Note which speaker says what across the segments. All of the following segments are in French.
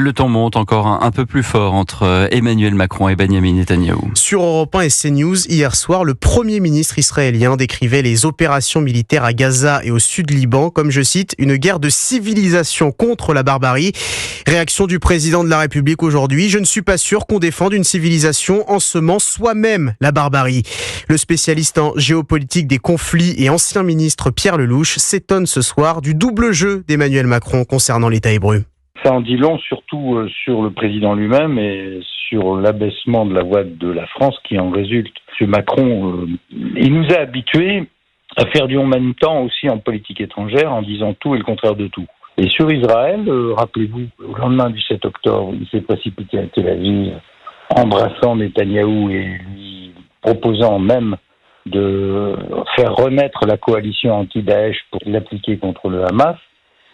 Speaker 1: Le ton monte encore un peu plus fort entre Emmanuel Macron et Benyamin Netanyahou.
Speaker 2: Sur Europe 1 et CNews, hier soir, le Premier ministre israélien décrivait les opérations militaires à Gaza et au sud Liban comme, je cite, une guerre de civilisation contre la barbarie. Réaction du président de la République aujourd'hui: je ne suis pas sûr qu'on défende une civilisation en semant soi-même la barbarie. Le spécialiste en géopolitique des conflits et ancien ministre Pierre Lellouche s'étonne ce soir du double jeu d'Emmanuel Macron concernant l'État hébreu.
Speaker 3: Ça en dit long, surtout sur le président lui-même et sur l'abaissement de la voix de la France qui en résulte. M. Macron, il nous a habitués à faire du en même temps aussi en politique étrangère, en disant tout et le contraire de tout. Et sur Israël, rappelez-vous, au lendemain du 7 octobre, il s'est précipité à Tel Aviv, embrassant Netanyahou et lui proposant même de faire renaître la coalition anti-Daesh pour l'appliquer contre le Hamas.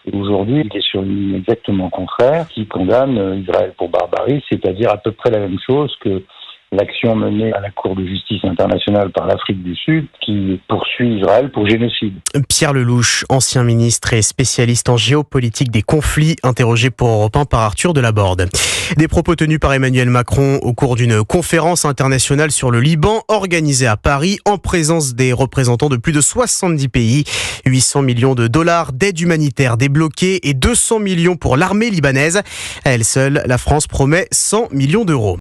Speaker 3: Et aujourd'hui, il est sur une ligne exactement contraire, qui condamne Israël pour barbarie, c'est-à-dire à peu près la même chose que l'action menée à la Cour de justice internationale par l'Afrique du Sud, qui poursuit Israël pour génocide.
Speaker 2: Pierre Lellouche, ancien ministre et spécialiste en géopolitique des conflits, interrogé pour Europe 1 par Arthur Delaborde. Des propos tenus par Emmanuel Macron au cours d'une conférence internationale sur le Liban, organisée à Paris, en présence des représentants de plus de 70 pays. 800 millions de dollars d'aide humanitaire débloquée et 200 millions pour l'armée libanaise. À elle seule, la France promet 100 millions d'euros.